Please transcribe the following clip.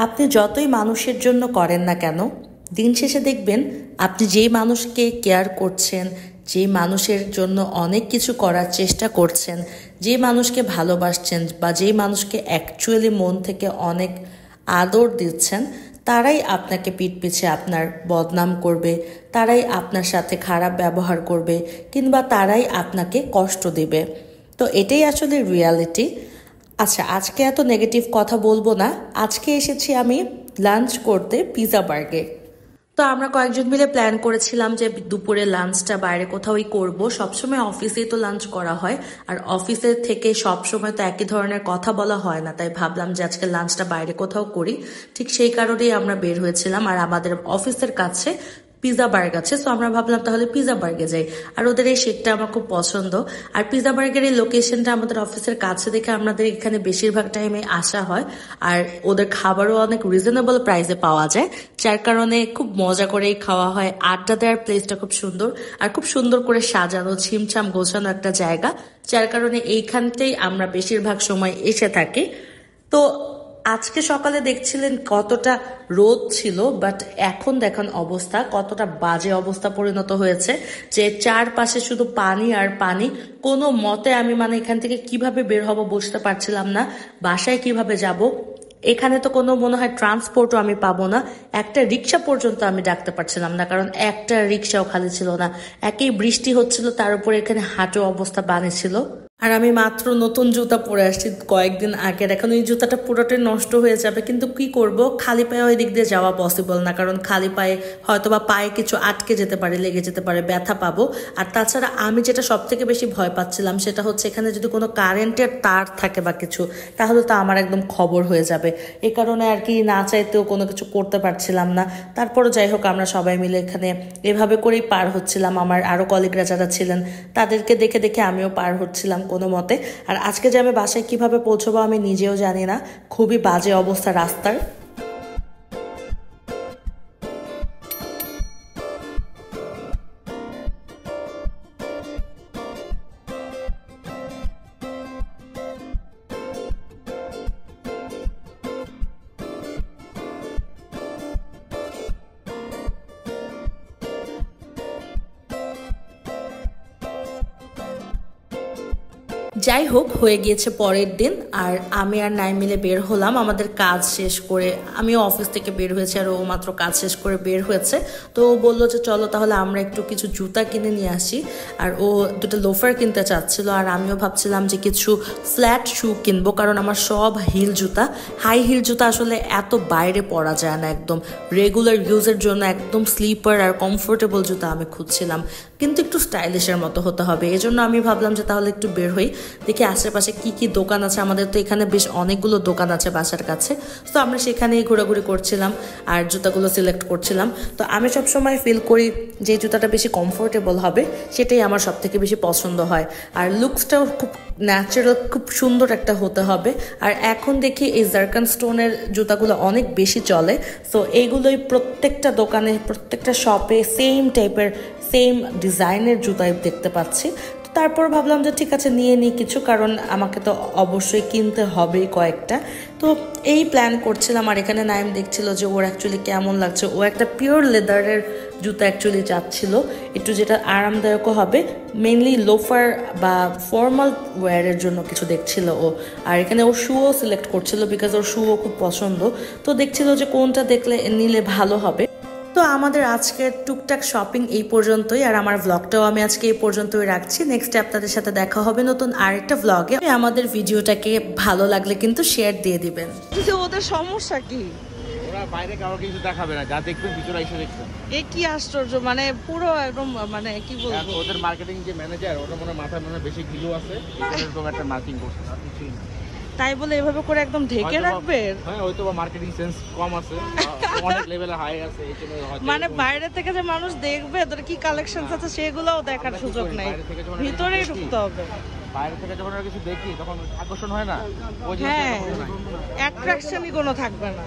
আপনি যতই মানুষের জন্য করেন না কেন, দিন শেষে দেখবেন আপনি যেই মানুষকে কেয়ার করছেন, যে মানুষের জন্য অনেক কিছু করার চেষ্টা করছেন, যে মানুষকে ভালোবাসছেন বা যেই মানুষকে অ্যাকচুয়ালি মন থেকে অনেক আদর দিচ্ছেন, তারাই আপনাকে পিঠ পিছে আপনার বদনাম করবে, তারাই আপনার সাথে খারাপ ব্যবহার করবে, কিংবা তারাই আপনাকে কষ্ট দেবে। তো এটাই আসলে রিয়ালিটি। আচ্ছা, আজকে এত নেগেটিভ কথা বলবো না। আজকে এসেছি আমি লাঞ্চ করতে পিৎজা বার্গে। তো আমরা কয়েকজন মিলে প্ল্যান করেছিলাম যে দুপুরে লাঞ্চটা বাইরে কোথাওই করব। সবসময় অফিসেই তো লাঞ্চ করা হয়, আর অফিসের থেকে সবসময় তো একই ধরনের কথা বলা হয় না, তাই ভাবলাম যে আজকে লাঞ্চটা বাইরে কোথাও করি। ঠিক সেই কারণেই আমরা বের হয়েছিলাম। আর আমাদের অফিসের কাছে পিৎজা বার্গ আছে, সো আমরা ভাবলাম তাহলে পিৎজা বার্গে যাই। আর ওদের এই শেকটা আমার খুব পছন্দ। আর পিৎজা বার্গের এই লোকেশনটা আমাদের অফিসের কাছে দেখে আমাদের এখানে বেশিরভাগ টাইমে আসা হয়। আর ওদের খাবারও অনেক রিজনেবল প্রাইসে পাওয়া যায়, যার কারণে খুব মজা করেই খাওয়া হয়। আড্ডা দেওয়ার প্লেসটা খুব সুন্দর, আর খুব সুন্দর করে সাজানো, ছিমছাম গোছানো একটা জায়গা, যার কারণে এইখানটাই আমরা বেশিরভাগ সময় এসে থাকি। তো আজকে সকালে দেখছিলেন কতটা রোদ ছিল, বাট এখন দেখেন অবস্থা কতটা বাজে অবস্থা পরিণত হয়েছে, যে চারপাশে শুধু পানি আর পানি। কোনো মতে আমি এখান থেকে কিভাবে বের হব বুঝতে পারছিলাম না, বাসায় কিভাবে যাব। এখানে তো কোনো মনে হয় ট্রান্সপোর্টও আমি পাবো না, একটা রিক্সা পর্যন্ত আমি ডাকতে পারছিলাম না, কারণ একটা রিক্সাও খালি ছিল না। একই বৃষ্টি হচ্ছিল, তার উপরে এখানে হাঁটু অবস্থা বানিয়েছিল। আর আমি মাত্র নতুন জুতা পরে আসছি কয়েকদিন আগের, এখন এই জুতাটা পুরোটাই নষ্ট হয়ে যাবে। কিন্তু কি করব, খালি পায়ে ওই দিক দিয়ে যাওয়া পসিবল না, কারণ খালি পায়ে হয়তো বা পায়ে কিছু আটকে যেতে পারে, লেগে যেতে পারে, ব্যথা পাবো। আর তাছাড়া আমি যেটা সব থেকে বেশি ভয় পাচ্ছিলাম সেটা হচ্ছে এখানে যদি কোনো কারেন্টের তার থাকে বা কিছু, তাহলে তো আমার একদম খবর হয়ে যাবে। এই কারণে আর কি না চাইতেও কোনো কিছু করতে পারছিলাম না। তারপরও যাই হোক, আমরা সবাই মিলে এখানে এভাবে করেই পার হচ্ছিলাম। আমার আরো কলিগরা যারা ছিলেন তাদেরকে দেখে দেখে আমিও পার হচ্ছিলাম কোনো মতে। আর আজকে যে আমি বাসায় কিভাবে পৌঁছবো আমি নিজেও জানি না, খুবই বাজে অবস্থা রাস্তার। যাই হোক, হয়ে গিয়েছে পরের দিন, আর আমি আর নাই মিলে বের হলাম আমাদের কাজ শেষ করে। আমিও অফিস থেকে বের হয়েছি, আর ও মাত্র কাজ শেষ করে বের হয়েছে। তো ও বললো যে চলো তাহলে আমরা একটু কিছু জুতা কিনে নিয়ে আসি। আর ও দুটো লোফার কিনতে চাচ্ছিল, আর আমিও ভাবছিলাম যে কিছু ফ্ল্যাট শু কিনবো, কারণ আমার সব হিল জুতা, হাই হিল জুতা আসলে এত বাইরে পরা যায় না। একদম রেগুলার ইউজের জন্য একদম স্লিপার আর কমফোর্টেবল জুতা আমি খুঁজছিলাম, কিন্তু একটু স্টাইলিশের মতো হতে হবে। এজন্য আমি ভাবলাম যে তাহলে একটু বের হই, দেখি আশেপাশে কি কি দোকান আছে। আমাদের তো এখানে বেশ অনেকগুলো দোকান আছে বাসার কাছে, তো আমরা সেখানেই ঘোরাঘুরি করছিলাম আর জুতাগুলো সিলেক্ট করছিলাম। তো আমি সবসময় ফিল করি যে জুতাটা বেশি কমফোর্টেবল হবে সেটাই আমার সব থেকে বেশি পছন্দ হয়, আর লুকসটাও খুব ন্যাচারাল, খুব সুন্দর একটা হতে হবে। আর এখন দেখি এই জার্কান স্টোনের জুতাগুলো অনেক বেশি চলে, তো এইগুলোই প্রত্যেকটা দোকানে, প্রত্যেকটা শপে সেম টাইপের, সেম ডিজাইনের জুতাই দেখতে পাচ্ছি। তারপর ভাবলাম যে ঠিক আছে নিয়ে নিই কিছু, কারণ আমাকে তো অবশ্যই কিনতে হবেই কয়েকটা। তো এই প্ল্যান করছিলাম, আর এখানে নাইম দেখছিল যে ওর অ্যাকচুয়ালি কেমন লাগছে। ও একটা পিওর লেদারের জুতা অ্যাকচুয়ালি চাচ্ছিল, একটু যেটা আরামদায়কও হবে, মেইনলি লোফার বা ফর্মাল ওয়্যারের জন্য কিছু দেখছিল ও। আর এখানে ও শুও সিলেক্ট করছিল, বিকজ ওর শুও খুব পছন্দ। তো দেখছিল যে কোনটা দেখলে নিলে ভালো হবে। তো আমাদের আজকের টুকটাক শপিং এই পর্যন্তই, আর আমার ভ্লগটাও আমি আজকে এই পর্যন্তই রাখছি। নেক্সট আপনাদের সাথে দেখা হবে নতুন আরেকটা ভ্লগে। আমাদের ভিডিওটাকে ভালো লাগলে কিন্তু শেয়ার দিয়ে দিবেন। ওদের সমস্যা কি? ওরা বাইরে কাউকে কিছু দেখাবে না, যা দেখবেন ভিতরে এসে দেখবেন। এ কি আশ্চর্য, পুরো একদম কি বলবো, ওদের মার্কেটিং যে ম্যানেজার, ওটা মাথায় বেশি গিলু আছে, এরকম একটা মার্কেটিং করছে আর কিছুই না। তাই বলে এভাবে করে একদম ঢেকে রাখবে? হ্যাঁ, হয়তো বা মার্কেটিং সেন্স কম আছে, অনেক লেভেলে হাই আছে, বাইরে থেকে যে মানুষ দেখবে তোর কি কালেকশন আছে সেগুলোও দেখার সুযোগ নাই, ভিতরেই ঢুকতে হবে। বাইরে থেকে যখন কিছু দেখি তখন আকর্ষণ হয় না, ওই হ্যাঁ, অ্যাট্রাকশনই কোনো থাকবে না।